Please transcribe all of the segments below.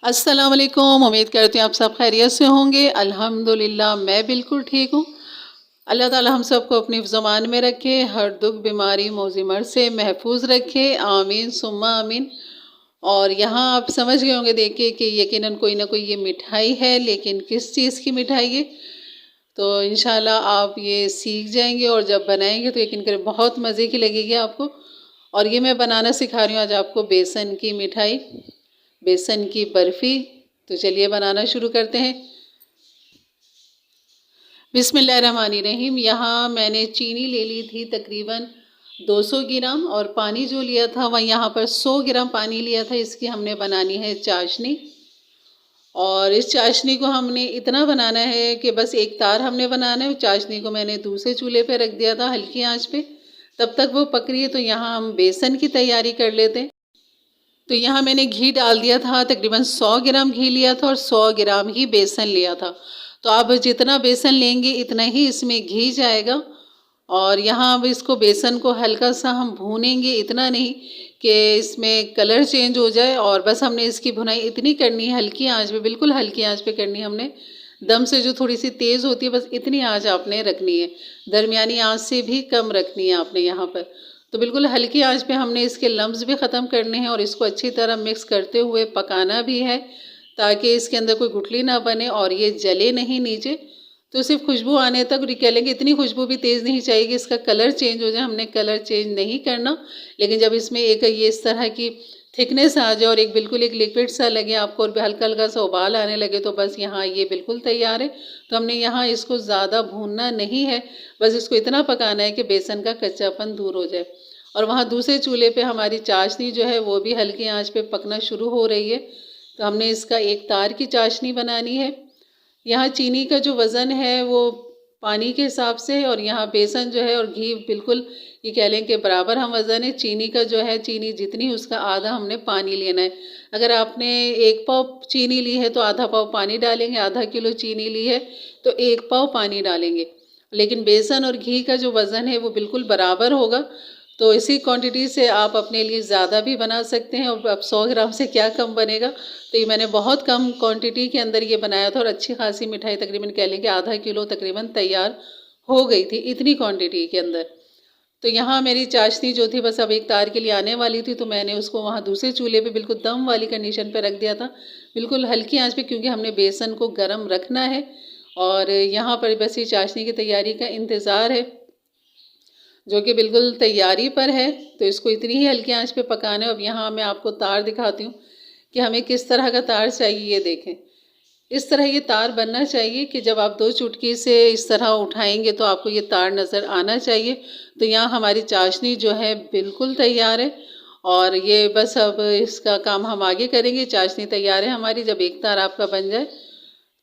अस्सलाम वालेकुम। उम्मीद करती हूँ आप सब खैरियत से होंगे। अल्हम्दुलिल्लाह मैं बिल्कुल ठीक हूँ। अल्लाह ताला हम सबको अपनी ज़ुबान में रखे, हर दुख बीमारी मौजिमर से महफूज रखे। आमीन सुम्मा आमीन। और यहाँ आप समझ गए होंगे देखिए कि यकीनन कोई ना कोई ये मिठाई है, लेकिन किस चीज़ की मिठाई है तो इंशाल्लाह आप ये सीख जाएंगे और जब बनाएंगे तो यकीन करें बहुत मज़े की लगेगी आपको। और ये मैं बनाना सिखा रही हूँ आज आपको बेसन की मिठाई, बेसन की बर्फ़ी। तो चलिए बनाना शुरू करते हैं। बिस्मिल्लाहिर्रहमानिर्रहीम। यहाँ मैंने चीनी ले ली थी तकरीबन 200 ग्राम, और पानी जो लिया था वह यहाँ पर 100 ग्राम पानी लिया था। इसकी हमने बनानी है चाशनी। और इस चाशनी को हमने इतना बनाना है कि बस एक तार हमने बनाना है। चाशनी को मैंने दूसरे चूल्हे पे रख दिया था हल्की आंच पे, तब तक वो पक रही है। तो यहाँ हम बेसन की तैयारी कर लेते हैं। तो यहाँ मैंने घी डाल दिया था, तकरीबन 100 ग्राम घी लिया था और 100 ग्राम ही बेसन लिया था। तो आप जितना बेसन लेंगे इतना ही इसमें घी जाएगा। और यहाँ अब इसको बेसन को हल्का सा हम भूनेंगे, इतना नहीं कि इसमें कलर चेंज हो जाए। और बस हमने इसकी भुनाई इतनी करनी है, हल्की आंच पे, बिल्कुल हल्की आंच पे करनी है हमने। दम से जो थोड़ी सी तेज़ होती है, बस इतनी आंच आपने रखनी है, दरमियानी आंच से भी कम रखनी है आपने यहाँ पर। तो बिल्कुल हल्की आंच पे हमने इसके लम्स भी ख़त्म करने हैं और इसको अच्छी तरह मिक्स करते हुए पकाना भी है, ताकि इसके अंदर कोई गुठली ना बने और ये जले नहीं नीचे। तो सिर्फ खुशबू आने तक निकालेंगे, इतनी खुशबू भी तेज़ नहीं चाहिए कि इसका कलर चेंज हो जाए। हमने कलर चेंज नहीं करना, लेकिन जब इसमें एक ये इस तरह की थिकनेस आ जाए और एक बिल्कुल एक लिक्विड सा लगे आपको और हल्का हल्का सा उबाल आने लगे, तो बस यहाँ ये बिल्कुल तैयार है। तो हमने यहाँ इसको ज़्यादा भूनना नहीं है, बस इसको इतना पकाना है कि बेसन का कच्चापन दूर हो जाए। और वहाँ दूसरे चूल्हे पे हमारी चाशनी जो है वो भी हल्की आंच पे पकना शुरू हो रही है। तो हमने इसका एक तार की चाशनी बनानी है। यहाँ चीनी का जो वज़न है वो पानी के हिसाब से है, और यहाँ बेसन जो है और घी बिल्कुल ये कह लें कि बराबर हम वज़न है। चीनी का जो है, चीनी जितनी उसका आधा हमने पानी लेना है। अगर आपने 1 पाव चीनी ली है तो आधा पाव पानी डालेंगे, आधा किलो चीनी ली है तो 1 पाव पानी डालेंगे। लेकिन बेसन और घी का जो वज़न है वो बिल्कुल बराबर होगा। तो इसी क्वांटिटी से आप अपने लिए ज़्यादा भी बना सकते हैं। और अब 100 ग्राम से क्या कम बनेगा। तो ये मैंने बहुत कम क्वांटिटी के अंदर ये बनाया था और अच्छी खासी मिठाई तकरीबन कह लें कि आधा किलो तकरीबन तैयार हो गई थी इतनी क्वांटिटी के अंदर। तो यहाँ मेरी चाशनी जो थी बस अब एक तार के लिए आने वाली थी, तो मैंने उसको वहाँ दूसरे चूल्हे पे बिल्कुल दम वाली कंडीशन पे रख दिया था, बिल्कुल हल्की आंच पे, क्योंकि हमने बेसन को गर्म रखना है। और यहाँ पर बस ये चाशनी की तैयारी का इंतज़ार है, जो कि बिल्कुल तैयारी पर है। तो इसको इतनी ही हल्की आंच पे पकाना है। अब यहाँ मैं आपको तार दिखाती हूँ कि हमें किस तरह का तार चाहिए। ये देखें, इस तरह ये तार बनना चाहिए कि जब आप 2 चुटकी से इस तरह उठाएंगे तो आपको ये तार नज़र आना चाहिए। तो यहाँ हमारी चाशनी जो है बिल्कुल तैयार है, और ये बस अब इसका काम हम आगे करेंगे। चाशनी तैयार है हमारी। जब एक तार आपका बन जाए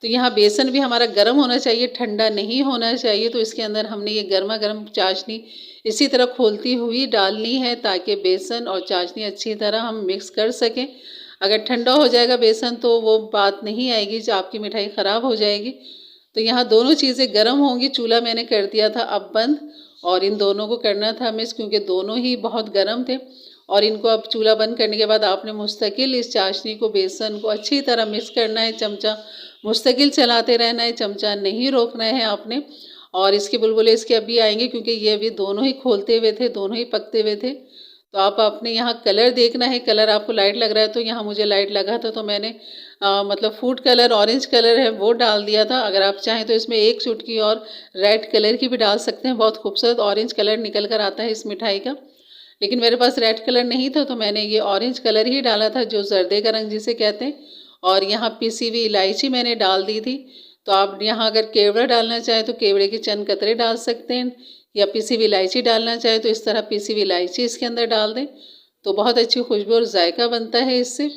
तो यहाँ बेसन भी हमारा गर्म होना चाहिए, ठंडा नहीं होना चाहिए। तो इसके अंदर हमने ये गर्मा गर्म चाशनी इसी तरह खोलती हुई डालनी है, ताकि बेसन और चाशनी अच्छी तरह हम मिक्स कर सकें। अगर ठंडा हो जाएगा बेसन तो वो बात नहीं आएगी, जो आपकी मिठाई ख़राब हो जाएगी। तो यहाँ दोनों चीज़ें गर्म होंगी। चूल्हा मैंने कर दिया था अब बंद, और इन दोनों को करना था मिक्स, क्योंकि दोनों ही बहुत गर्म थे। और इनको अब चूल्हा बंद करने के बाद आपने मुस्तकिल इस चाशनी को, बेसन को अच्छी तरह मिक्स करना है। चमचा मुस्तकिल चलाते रहना है, चमचा नहीं रोकना है आपने। और इसके बुलबुले इसके अभी आएंगे, क्योंकि ये अभी दोनों ही खोलते हुए थे, दोनों ही पकते हुए थे। तो आप अपने यहाँ कलर देखना है, कलर आपको लाइट लग रहा है तो यहाँ मुझे लाइट लगा था तो मैंने मतलब फूड कलर, ऑरेंज कलर है वो डाल दिया था। अगर आप चाहें तो इसमें एक चुटकी और रेड कलर की भी डाल सकते हैं, बहुत खूबसूरत ऑरेंज कलर निकल कर आता है इस मिठाई का। लेकिन मेरे पास रेड कलर नहीं था तो मैंने ये ऑरेंज कलर ही डाला था, जो जर्दे का रंग जिसे कहते हैं। और यहाँ पिसी हुई इलायची मैंने डाल दी थी। तो आप यहाँ अगर केवड़ा डालना चाहें तो केवड़े के चंद कतरे डाल सकते हैं, या पिसी हुई इलायची डालना चाहें तो इस तरह पिसी हुई इलायची इसके अंदर डाल दें, तो बहुत अच्छी खुशबू और जायका बनता है इससे।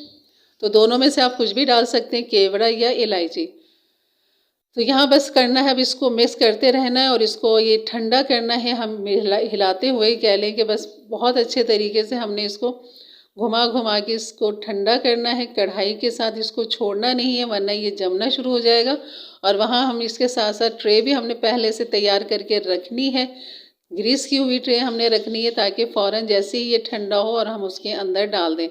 तो दोनों में से आप कुछ भी डाल सकते हैं, केवड़ा या इलायची। तो यहाँ बस करना है, अब इसको मिक्स करते रहना है और इसको ये ठंडा करना है। हम हिलाते हुए कह लें कि बस बहुत अच्छे तरीके से हमने इसको घुमा घुमा के इसको ठंडा करना है। कढ़ाई के साथ इसको छोड़ना नहीं है, वरना ये जमना शुरू हो जाएगा। और वहाँ हम इसके साथ साथ ट्रे भी हमने पहले से तैयार करके रखनी है, ग्रीस की हुई ट्रे हमने रखनी है, ताकि फ़ौरन जैसे ही ये ठंडा हो और हम उसके अंदर डाल दें।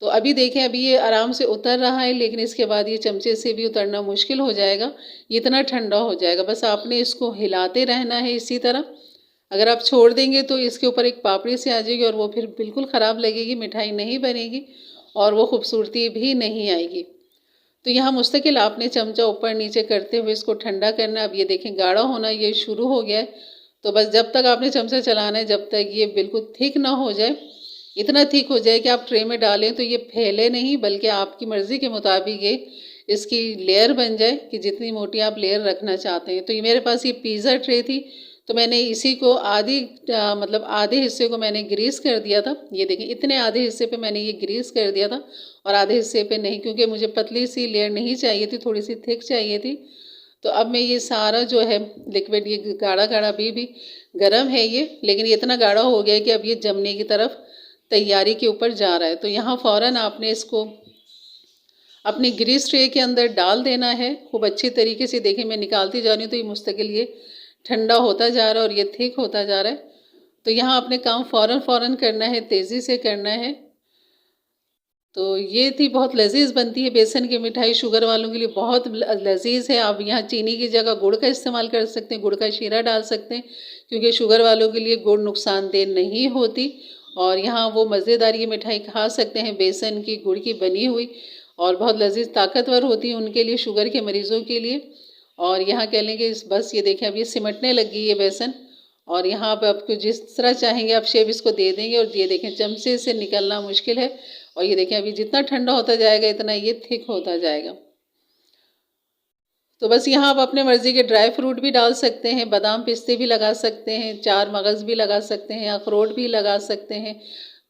तो अभी देखें, अभी ये आराम से उतर रहा है, लेकिन इसके बाद ये चमचे से भी उतरना मुश्किल हो जाएगा, इतना ठंडा हो जाएगा। बस आपने इसको हिलाते रहना है इसी तरह। अगर आप छोड़ देंगे तो इसके ऊपर एक पापड़ी सी आ जाएगी और वो फिर बिल्कुल ख़राब लगेगी, मिठाई नहीं बनेगी और वो खूबसूरती भी नहीं आएगी। तो यहाँ मुस्तकिल आपने चमचा ऊपर नीचे करते हुए इसको ठंडा करना है। अब ये देखें गाढ़ा होना ये शुरू हो गया है। तो बस जब तक आपने चमचा चलाना है, जब तक ये बिल्कुल थिक ना हो जाए, इतना थिक हो जाए कि आप ट्रे में डालें तो ये फैले नहीं, बल्कि आपकी मर्ज़ी के मुताबिक ये इसकी लेयर बन जाए कि जितनी मोटी आप लेयर रखना चाहते हैं। तो ये मेरे पास ये पिज़्ज़ा ट्रे थी, तो मैंने इसी को मतलब आधे हिस्से को मैंने ग्रीस कर दिया था। ये देखिए, इतने आधे हिस्से पे मैंने ये ग्रीस कर दिया था और आधे हिस्से पे नहीं, क्योंकि मुझे पतली सी लेयर नहीं चाहिए थी, थोड़ी सी थिक चाहिए थी। तो अब मैं ये सारा जो है लिक्विड, ये गाढ़ा गाढ़ा अभी भी गर्म है ये, लेकिन ये इतना गाढ़ा हो गया है कि अब ये जमने की तरफ तैयारी के ऊपर जा रहा है। तो यहाँ फ़ौरन आपने इसको अपनी ग्रीस ट्रे के अंदर डाल देना है खूब अच्छी तरीके से। देखिए मैं निकालती जा रही हूँ तो ये मुस्तकिल ये ठंडा होता जा रहा है और ये थिक होता जा रहा है। तो यहाँ आपने काम फ़ौरन करना है, तेज़ी से करना है। तो ये थी, बहुत लजीज बनती है बेसन की मिठाई, शुगर वालों के लिए बहुत लजीज है। आप यहाँ चीनी की जगह गुड़ का इस्तेमाल कर सकते हैं, गुड़ का शीरा डाल सकते हैं, क्योंकि शुगर वालों के लिए गुड़ नुकसानदेह नहीं होती। और यहाँ वो मज़ेदार ये मिठाई खा सकते हैं बेसन की, गुड़ की बनी हुई, और बहुत लजीज ताकतवर होती है उनके लिए, शुगर के मरीज़ों के लिए। और यहाँ कह लें कि बस ये देखें अब ये सिमटने लगी है बेसन, और यहाँ पर आपको जिस तरह चाहेंगे आप शेप इसको दे देंगे। और ये देखें चमचे से निकलना मुश्किल है, और ये देखें अभी जितना ठंडा होता जाएगा इतना ये थिक होता जाएगा। तो बस यहाँ आप अपने मर्ज़ी के ड्राई फ्रूट भी डाल सकते हैं, बादाम पिस्ते भी लगा सकते हैं, 4 मगज़ भी लगा सकते हैं, अखरोट भी लगा सकते हैं।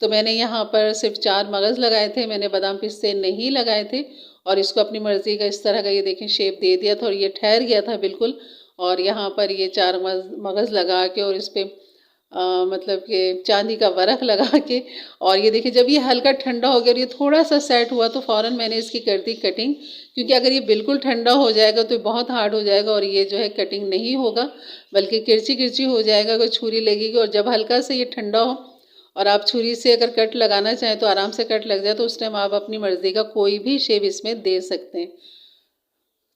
तो मैंने यहाँ पर सिर्फ 4 मगज़ लगाए थे, मैंने बादाम पिस्ते नहीं लगाए थे। और इसको अपनी मर्ज़ी का इस तरह का ये देखें शेप दे दिया था और ये ठहर गया था बिल्कुल। और यहाँ पर ये 4 मगज़ लगा के और इस पर मतलब कि चांदी का वर्क लगा के, और ये देखिए जब ये हल्का ठंडा हो गया और ये थोड़ा सा सेट हुआ तो फ़ौरन मैंने इसकी कर दी कटिंग, क्योंकि अगर ये बिल्कुल ठंडा हो जाएगा तो बहुत हार्ड हो जाएगा और ये जो है कटिंग नहीं होगा, बल्कि किरची किरची हो जाएगा अगर छुरी लगेगी। और जब हल्का से ये ठंडा हो और आप छुरी से अगर कट लगाना चाहें तो आराम से कट लग जाए, तो उस टाइम आप अपनी मर्ज़ी का कोई भी शेप इसमें दे सकते हैं।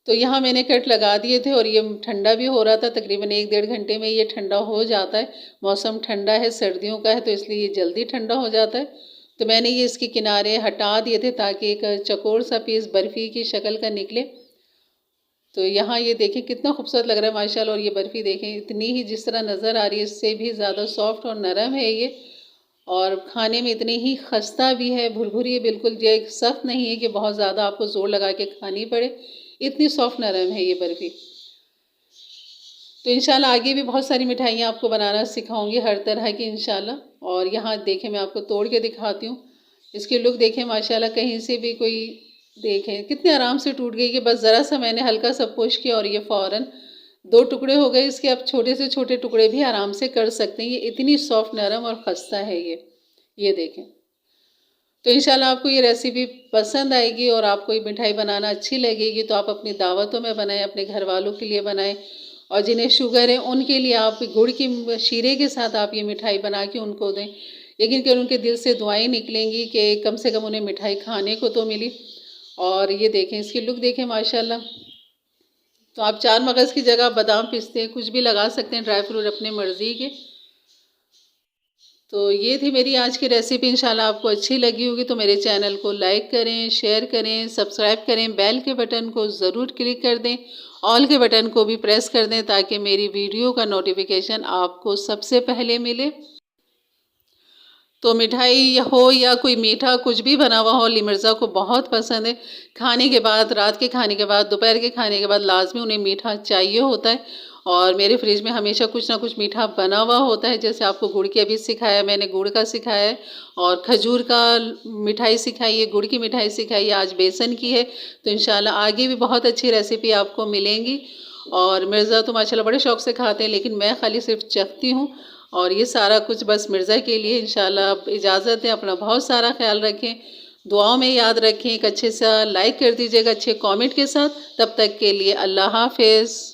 तो यहाँ मैंने कट लगा दिए थे और ये ठंडा भी हो रहा था, तकरीबन 1-1.5 घंटे में ये ठंडा हो जाता है। मौसम ठंडा है, सर्दियों का है, तो इसलिए ये जल्दी ठंडा हो जाता है। तो मैंने ये इसके किनारे हटा दिए थे ताकि एक चौकोर सा पीस बर्फ़ी की शक्ल का निकले। तो यहाँ ये देखें कितना खूबसूरत लग रहा है माशाल्लाह। और ये बर्फ़ी देखें इतनी ही जिस तरह नज़र आ रही है इससे भी ज़्यादा सॉफ्ट और नरम है ये, और खाने में इतनी ही खस्ता भी है, भुरभुरी है बिल्कुल, ये सख्त नहीं है कि बहुत ज़्यादा आपको ज़ोर लगा के खानी पड़े, इतनी सॉफ्ट नरम है ये बर्फ़ी। तो इंशाल्लाह आगे भी बहुत सारी मिठाइयाँ आपको बनाना सिखाऊंगी, हर तरह की इंशाल्लाह। और यहाँ देखें मैं आपको तोड़ के दिखाती हूँ, इसकी लुक देखें माशाल्लाह, कहीं से भी कोई देखें कितने आराम से टूट गई कि बस ज़रा सा मैंने हल्का सा पुश किया और ये फ़ौरन 2 टुकड़े हो गए इसके। आप छोटे से छोटे टुकड़े भी आराम से कर सकते हैं, ये इतनी सॉफ्ट नरम और खस्ता है ये देखें। तो इंशाल्लाह आपको ये रेसिपी पसंद आएगी और आपको ये मिठाई बनाना अच्छी लगेगी। तो आप अपनी दावतों में बनाएं, अपने घर वालों के लिए बनाएं, और जिन्हें शुगर है उनके लिए आप गुड़ की शीरे के साथ आप ये मिठाई बना के उनको दें। लेकिन कि उनके दिल से दुआएं निकलेंगी कि कम से कम उन्हें मिठाई खाने को तो मिली। और ये देखें इसकी लुक देखें माशाल्लाह। तो आप 4 मगज़ की जगह बादाम पिस्ते कुछ भी लगा सकते हैं, ड्राई फ्रूट अपने मर्ज़ी के। तो ये थी मेरी आज की रेसिपी, इंशाल्लाह आपको अच्छी लगी होगी। तो मेरे चैनल को लाइक करें, शेयर करें, सब्सक्राइब करें, बेल के बटन को ज़रूर क्लिक कर दें, ऑल के बटन को भी प्रेस कर दें ताकि मेरी वीडियो का नोटिफिकेशन आपको सबसे पहले मिले। तो मिठाई हो या कोई मीठा कुछ भी बना हुआ हो, लिमर्ज़ा को बहुत पसंद है। खाने के बाद, रात के खाने के बाद, दोपहर के खाने के बाद लाजमी उन्हें मीठा चाहिए होता है। और मेरे फ्रिज में हमेशा कुछ ना कुछ मीठा बना हुआ होता है। जैसे आपको गुड़ की अभी सिखाया मैंने, गुड़ का सिखाया है, और खजूर का मिठाई सिखाई है, गुड़ की मिठाई सिखाई है, आज बेसन की है। तो इंशाल्लाह आगे भी बहुत अच्छी रेसिपी आपको मिलेंगी। और मिर्ज़ा तो माशाल्लाह बड़े शौक़ से खाते हैं, लेकिन मैं खाली सिर्फ चखती हूँ। और ये सारा कुछ बस मिर्ज़ा के लिए। इंशाल्लाह अब इजाज़त है, अपना बहुत सारा ख्याल रखें, दुआओं में याद रखें, एक अच्छे सा लाइक कर दीजिएगा अच्छे कमेंट के साथ। तब तक के लिए अल्लाह हाफ़िज़।